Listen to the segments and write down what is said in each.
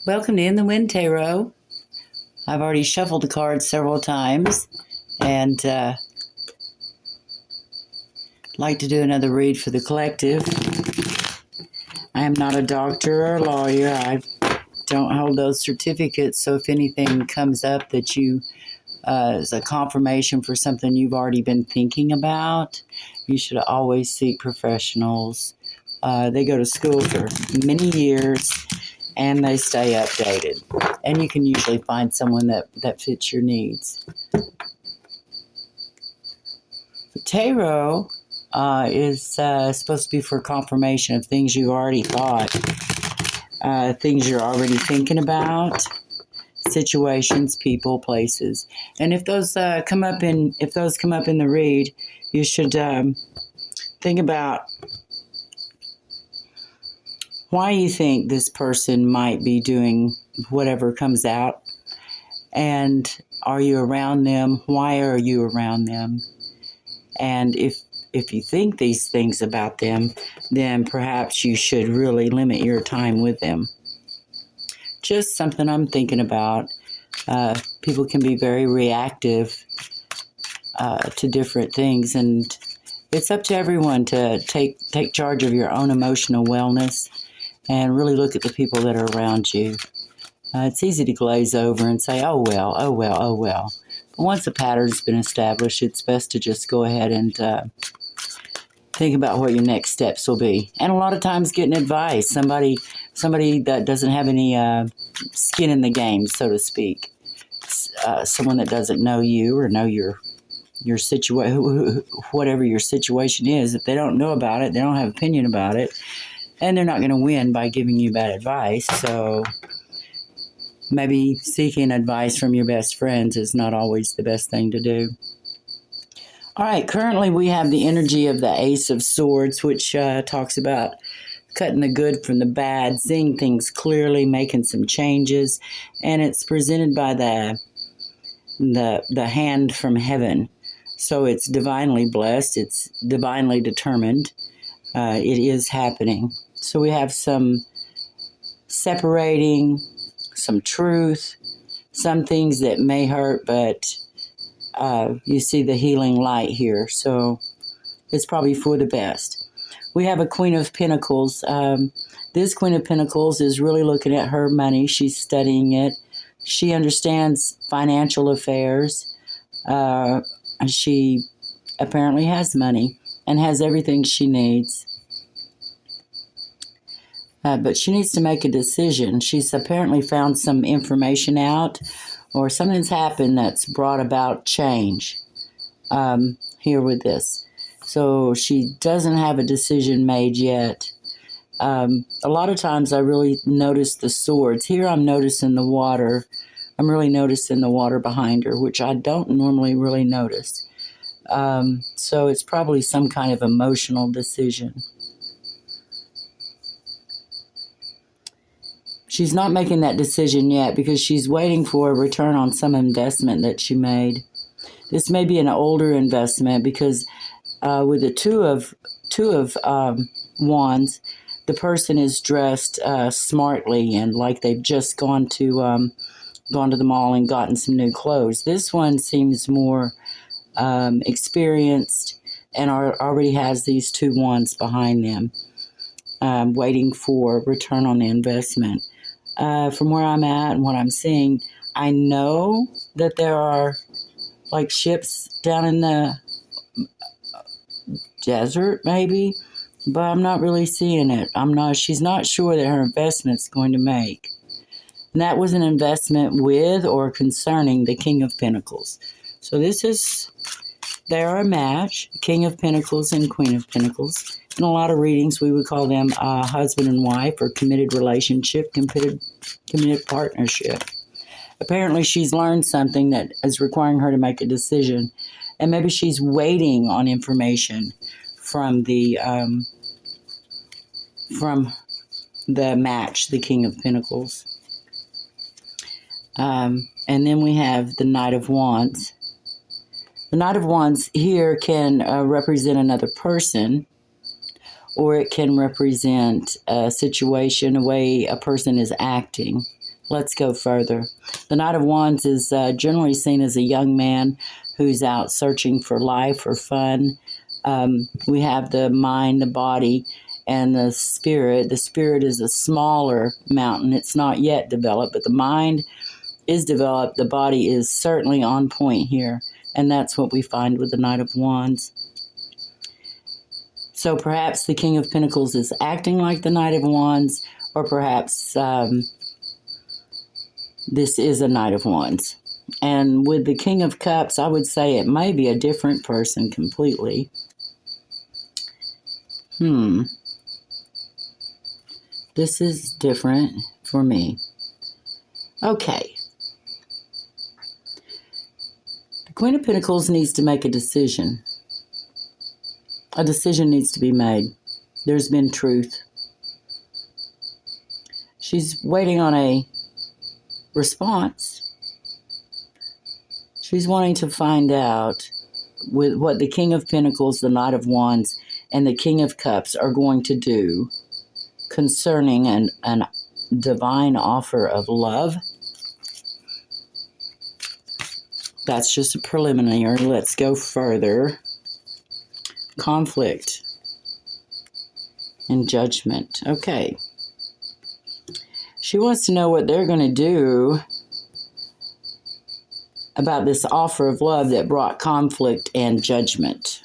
Welcome to In the Wind Tarot. I've already shuffled the cards several times and like to do another read for the collective. I am not a doctor or a lawyer. I don't hold those certificates, so if anything comes up that you is a confirmation for something you've already been thinking about, you should always seek professionals. They go to school for many years and they stay updated. And you can usually find someone that fits your needs. Tarot is supposed to be for confirmation of things you already thought, things you're already thinking about, situations, people, places. And if those come up in the read, you should think about why you think this person might be doing whatever comes out, and are you around them? Why are you around them? And if you think these things about them, then perhaps you should really limit your time with them. Just something I'm thinking about. People can be very reactive to different things, and it's up to everyone to take charge of your own emotional wellness and really look at the people that are around you. It's easy to glaze over and say, oh well, oh well, oh well. But once a pattern's been established, it's best to just go ahead and think about what your next steps will be. And a lot of times getting advice, somebody that doesn't have any skin in the game, so to speak. Someone that doesn't know you or know your situation, whatever your situation is. If they don't know about it, they don't have opinion about it, and they're not going to win by giving you bad advice. So maybe seeking advice from your best friends is not always the best thing to do. All right, currently we have the energy of the Ace of Swords, which talks about cutting the good from the bad, seeing things clearly, making some changes, and it's presented by the hand from heaven. So it's divinely blessed, it's divinely determined. It is happening. So we have some separating, some truth, some things that may hurt, but you see the healing light here. So it's probably for the best. We have a Queen of Pentacles. This Queen of Pentacles is really looking at her money. She's studying it. She understands financial affairs. She apparently has money and has everything she needs. But she needs to make a decision. She's apparently found some information out, or something's happened that's brought about change here with this. So she doesn't have a decision made yet. A lot of times I really notice the swords. Here I'm noticing the water. I'm really noticing the water behind her, which I don't normally really notice. So it's probably some kind of emotional decision. She's not making that decision yet because she's waiting for a return on some investment that she made. This may be an older investment because with the two of wands, the person is dressed smartly and like they've just gone to the mall and gotten some new clothes. This one seems more experienced and already has these two wands behind them, waiting for return on the investment. From where I'm at and what I'm seeing, I know that there are like ships down in the desert maybe, but I'm not really seeing it. She's not sure that her investment's going to make. And that was an investment with or concerning the King of Pentacles. So they are a match, King of Pentacles and Queen of Pentacles. In a lot of readings, we would call them husband and wife, or committed relationship, committed partnership. Apparently, she's learned something that is requiring her to make a decision, and maybe she's waiting on information from the match, the King of Pentacles. And then we have the Knight of Wands. The Knight of Wands here can represent another person, or it can represent a situation, a way a person is acting. Let's go further. The Knight of Wands is generally seen as a young man who's out searching for life or fun. We have the mind, the body, and the spirit. The spirit is a smaller mountain. It's not yet developed, but the mind is developed. The body is certainly on point here. And that's what we find with the Knight of Wands. So perhaps the King of Pentacles is acting like the Knight of Wands, or perhaps this is a Knight of Wands. And with the King of Cups, I would say it may be a different person completely. This is different for me. Okay. The Queen of Pentacles needs to make a decision. A decision needs to be made. There's been truth. She's waiting on a response. She's wanting to find out with what the King of Pentacles, the Knight of Wands, and the King of Cups are going to do concerning an divine offer of love. That's just a preliminary. Let's go further. Conflict and judgment. Okay. She wants to know what they're going to do about this offer of love that brought conflict and judgment.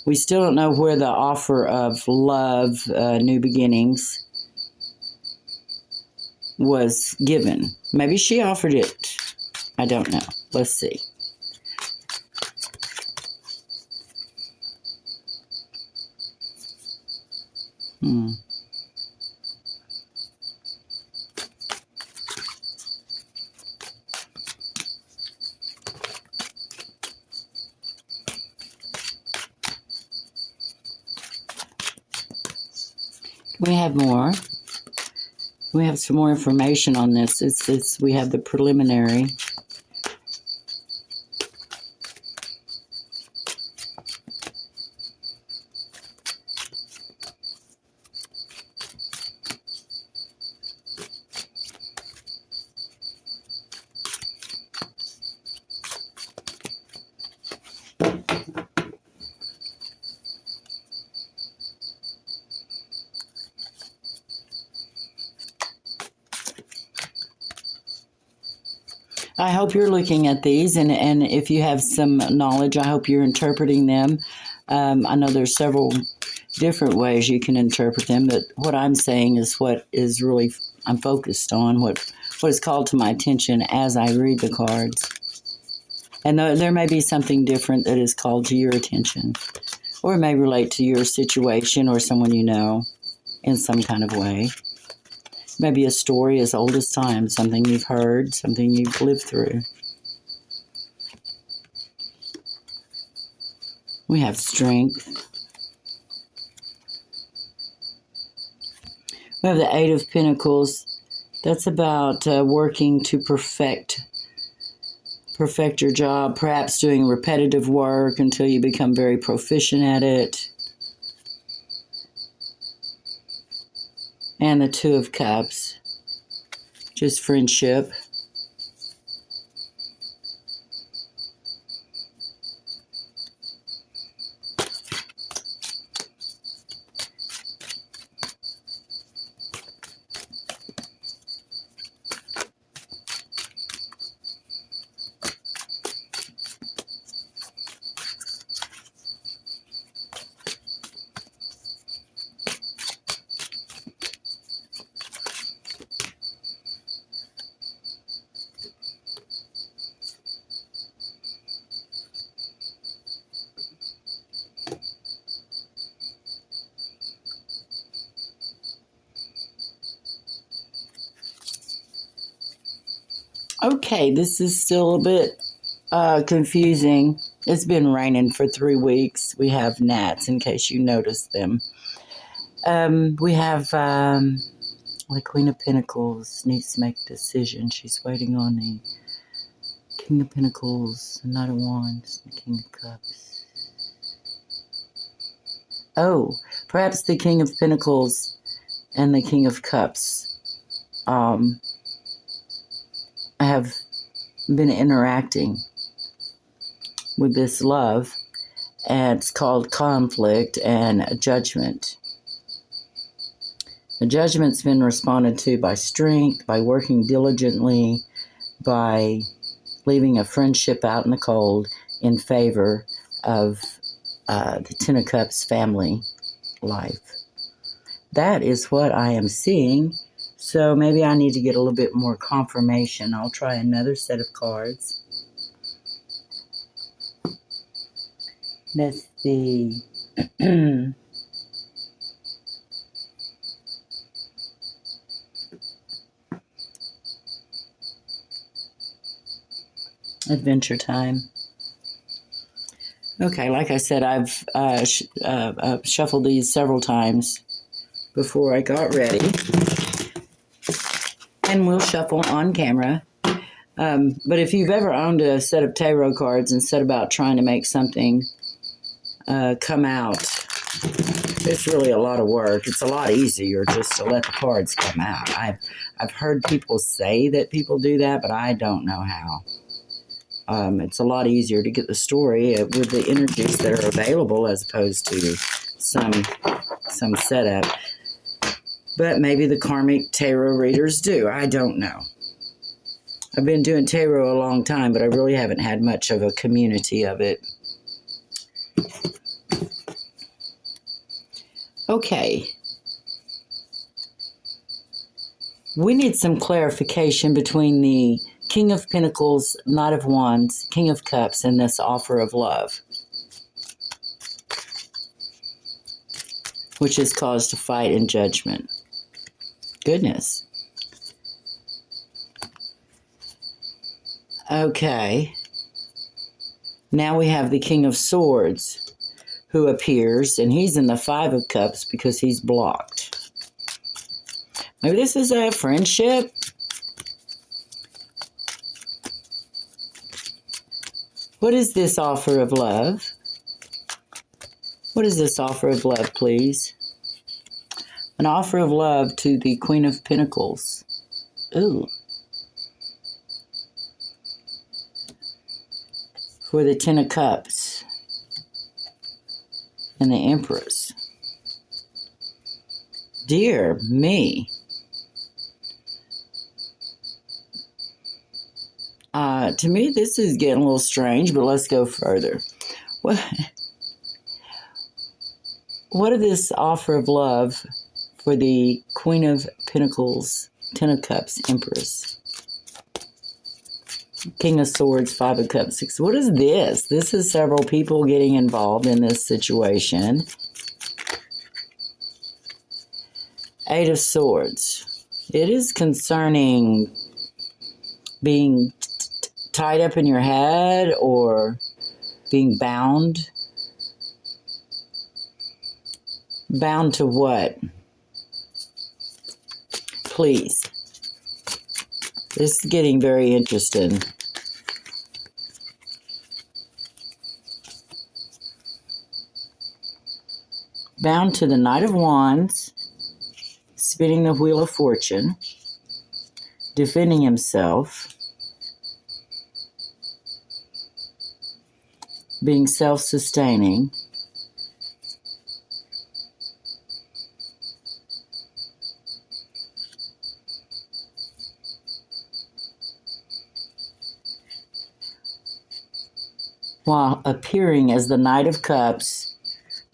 We still don't know where the offer of love, new beginnings, was given. Maybe she offered it. I don't know. Let's see. We have more. We have some more information on this. We have the preliminary. I hope you're looking at these, and if you have some knowledge, I hope you're interpreting them. I know there's several different ways you can interpret them, but what I'm saying is what is really I'm focused on, what is called to my attention as I read the cards. And there may be something different that is called to your attention, or it may relate to your situation or someone you know in some kind of way. Maybe a story as old as time, something you've heard, something you've lived through. We have strength. We have the Eight of Pentacles. That's about working to perfect your job, perhaps doing repetitive work until you become very proficient at it. And the Two of Cups, just friendship. Okay, this is still a bit confusing. It's been raining for 3 weeks. We have gnats, in case you noticed them. We have the Queen of Pentacles needs to make a decision. She's waiting on the King of Pentacles, the Knight of Wands, the King of Cups. Oh, perhaps the King of Pentacles and the King of Cups have been interacting with this love, and it's called conflict and judgment. The judgment's been responded to by strength, by working diligently, by leaving a friendship out in the cold in favor of the Ten of Cups family life. That is what I am seeing. So maybe I need to get a little bit more confirmation. I'll try another set of cards. Let's see. Adventure time. Okay, like I said, I've shuffled these several times before I got ready. And we'll shuffle on camera. But if you've ever owned a set of tarot cards and set about trying to make something come out, it's really a lot of work. It's a lot easier just to let the cards come out. I've heard people say that people do that, but I don't know how. It's a lot easier to get the story with the energies that are available as opposed to some setup. But maybe the karmic tarot readers do. I don't know. I've been doing tarot a long time, but I really haven't had much of a community of it. Okay. We need some clarification between the King of Pentacles, Knight of Wands, King of Cups, and this offer of love, which has caused a fight and judgment. Goodness. Okay. Now we have the King of Swords who appears, and he's in the Five of Cups because he's blocked. Maybe this is a friendship. What is this offer of love? What is this offer of love, please? An offer of love to the Queen of Pentacles. Ooh. For the Ten of Cups. And the Empress. Dear me. To me, this is getting a little strange, but let's go further. What is this offer of love for the Queen of Pentacles, Ten of Cups, Empress? King of Swords, Five of Cups, Six. What is this? This is several people getting involved in this situation. Eight of Swords. It is concerning being tied up in your head or being bound. Bound to what? Please. This is getting very interesting. Bound to the Knight of Wands, spinning the Wheel of Fortune, defending himself, being self-sustaining, while appearing as the Knight of Cups,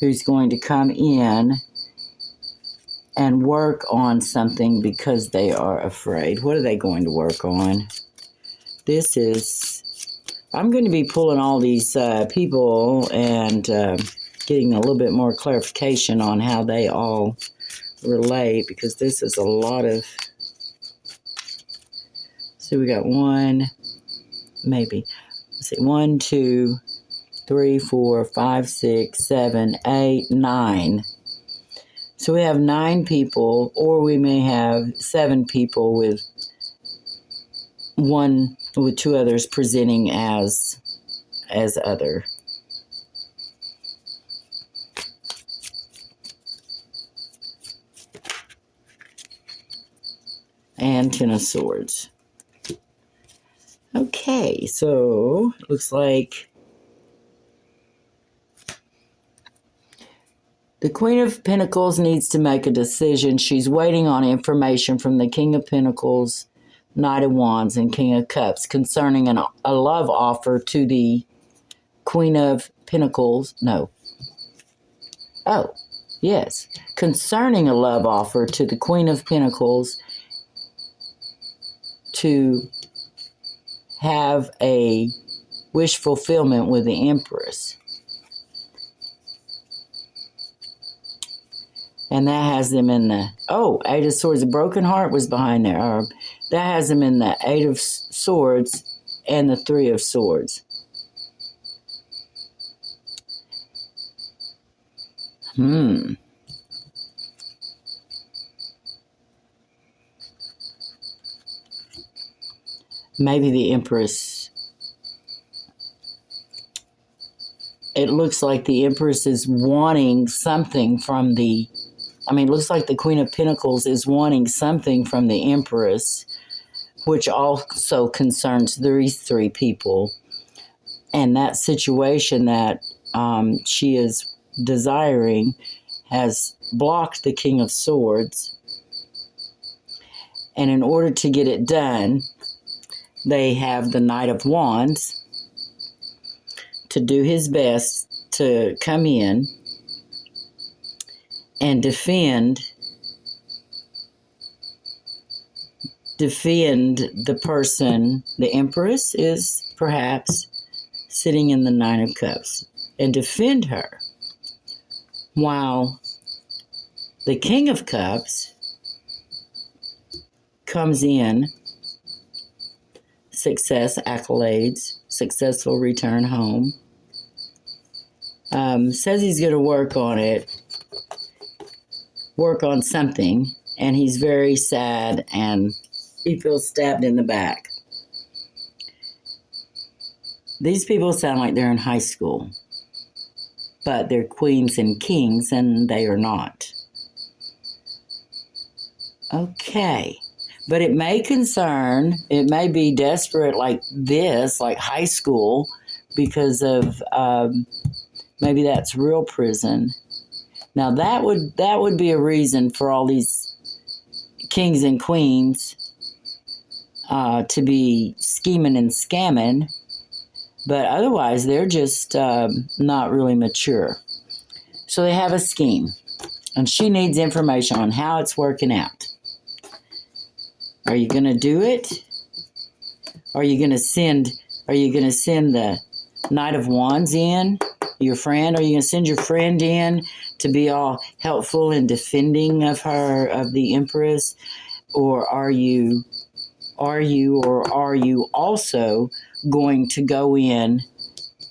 who's going to come in and work on something because they are afraid. What are they going to work on? This is, I'm going to be pulling all these people and getting a little bit more clarification on how they all relate, because this is a lot of, so we got one, maybe, let's see, 1, 2, 3, 4, 5, 6, 7, 8, 9. So we have 9 people, or we may have 7 people with 2 others presenting as other. And Ten of Swords. Okay, so looks like the Queen of Pentacles needs to make a decision. She's waiting on information from the King of Pentacles, Knight of Wands, and King of Cups concerning a love offer to the Queen of Pentacles. No. Oh, yes. Concerning a love offer to the Queen of Pentacles to have a wish fulfillment with the Empress. And that has them in the, Eight of Swords. A broken heart was behind there. That has them in the Eight of Swords and the Three of Swords. Maybe the Empress. It looks like the Empress is wanting something from the, it looks like the Queen of Pentacles is wanting something from the Empress, which also concerns these three people. And that situation that she is desiring has blocked the King of Swords. And in order to get it done, they have the Knight of Wands to do his best to come in and defend the person. The Empress is perhaps sitting in the Nine of Cups, and defend her, while the King of Cups comes in, success, accolades, successful return home, says he's going to work on something, and he's very sad, and he feels stabbed in the back. These people sound like they're in high school, but they're queens and kings, and they are not. Okay. But it may be desperate like this, like high school, because of maybe that's real prison. Now that would be a reason for all these kings and queens to be scheming and scamming. But otherwise, they're just not really mature. So they have a scheme. And she needs information on how it's working out. Are you going to do it? Are you going to send the Knight of Wands in, your friend? Are you going to send your friend in to be all helpful and defending of the Empress? Or are you also going to go in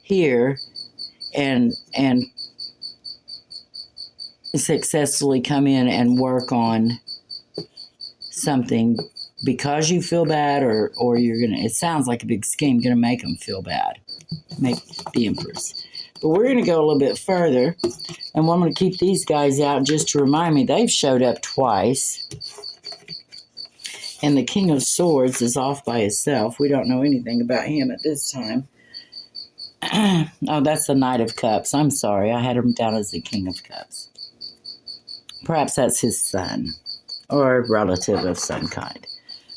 here and successfully come in and work on something because you feel bad, or you're gonna, it sounds like a big scheme, gonna make them feel bad, make the Empress. But we're gonna go a little bit further, and I'm gonna keep these guys out just to remind me they've showed up twice. And the King of Swords is off by himself. We don't know anything about him at this time. Oh, that's the Knight of Cups. I'm sorry. I had him down as the King of Cups. Perhaps that's his son or a relative of some kind.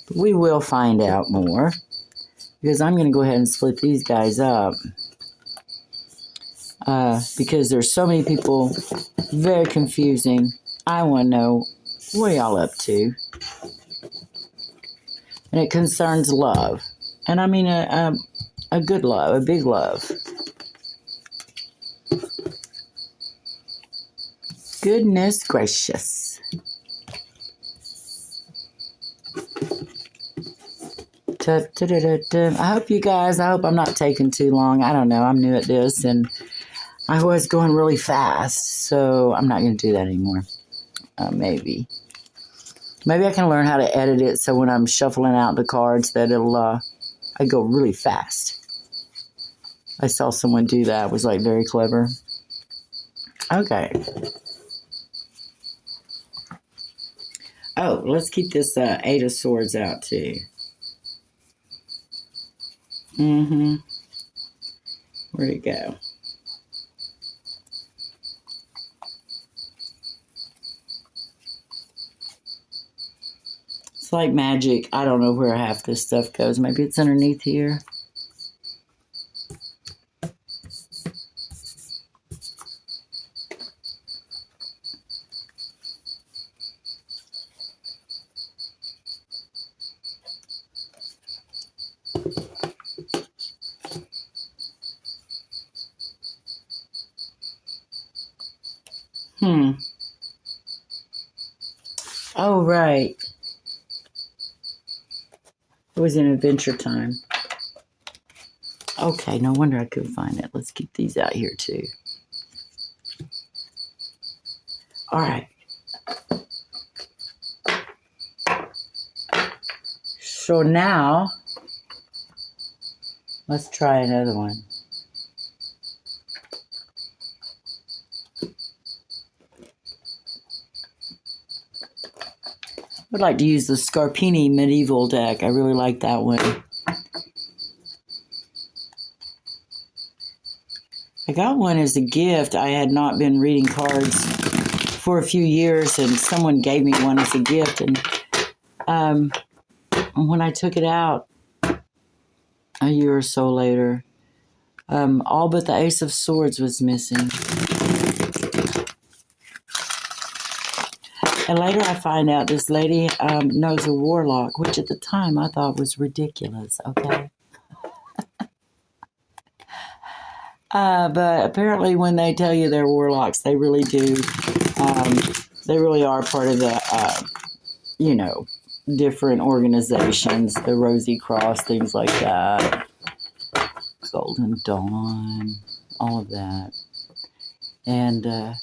But we will find out more, because I'm going to go ahead and split these guys up. Because there's so many people, very confusing. I want to know, what are y'all up to? And it concerns love. And I mean a good love, a big love. Goodness gracious. I hope I'm not taking too long. I don't know. I'm new at this, and I was going really fast, so I'm not going to do that anymore. Maybe I can learn how to edit it so when I'm shuffling out the cards that I go really fast. I saw someone do that. It was like very clever. Okay. Oh, let's keep this Eight of Swords out too. Mm-hmm. Where'd it go? It's like magic. I don't know where half this stuff goes. Maybe it's underneath here. Oh, right. It was in Adventure Time. Okay, no wonder I couldn't find it. Let's keep these out here too. All right. So now, let's try another one. I would like to use the Scarpini Medieval deck. I really like that one. I got one as a gift. I had not been reading cards for a few years, and someone gave me one as a gift. And when I took it out a year or so later, all but the Ace of Swords was missing. And later I find out this lady knows a warlock, which at the time I thought was ridiculous, okay? But apparently when they tell you they're warlocks, they really do. They really are part of the, different organizations, the Rosy Cross, things like that. Golden Dawn, all of that. And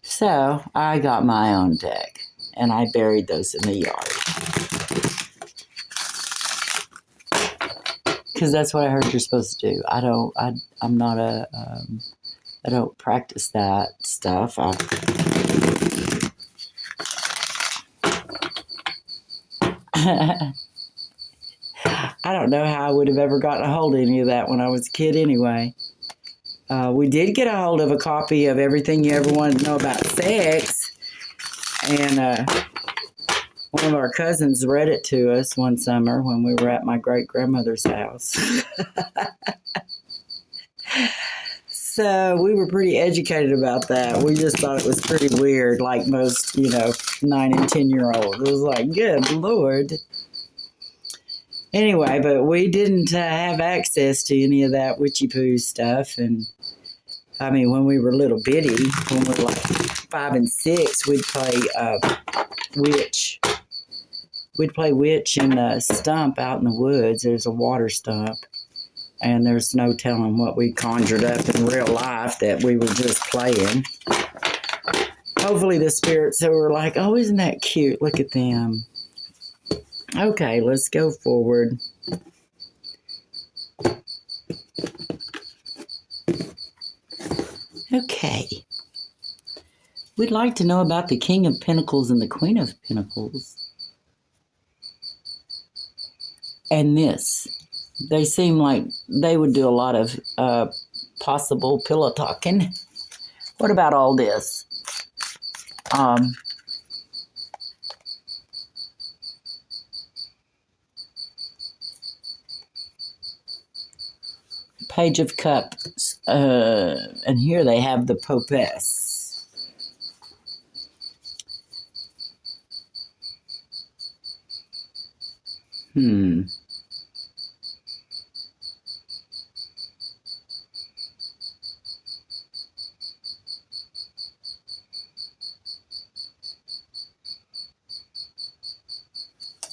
so I got my own deck, and I buried those in the yard. Because that's what I heard you're supposed to do. I don't practice that stuff. I don't know how I would have ever gotten a hold of any of that when I was a kid anyway. We did get a hold of a copy of Everything You Ever Wanted to Know About Sex, and one of our cousins read it to us one summer when we were at my great-grandmother's house. So we were pretty educated about that. We just thought it was pretty weird, like most, 9 and 10-year-olds. It was like, good Lord. Anyway, but we didn't have access to any of that witchy-poo stuff. And, I mean, when we were little bitty, when we were like 5 and 6, we'd play witch. We'd play witch in a stump out in the woods. There's a water stump. And there's no telling what we conjured up in real life that we were just playing. Hopefully the spirits were like, oh, isn't that cute? Look at them. Okay, let's go forward. Okay. We'd like to know about the King of Pentacles and the Queen of Pentacles. And this. They seem like they would do a lot of possible pillow talking. What about all this? Page of Cups. And here they have the Popess.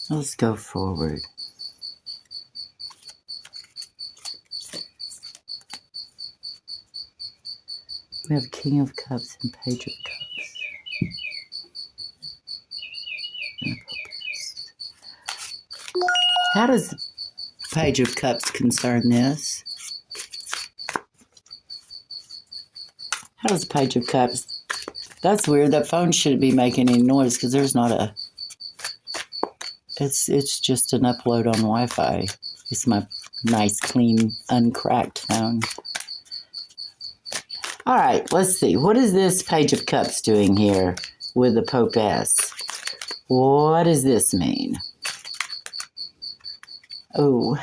Let's go forward. We have King of Cups and Page of Cups. And how does the Page of Cups concern this? How does the Page of Cups? That's weird. That phone shouldn't be making any noise because there's not a... It's just an upload on Wi-Fi. It's my nice, clean, uncracked phone. All right, let's see. What is this Page of Cups doing here with the Popess? What does this mean? Oh,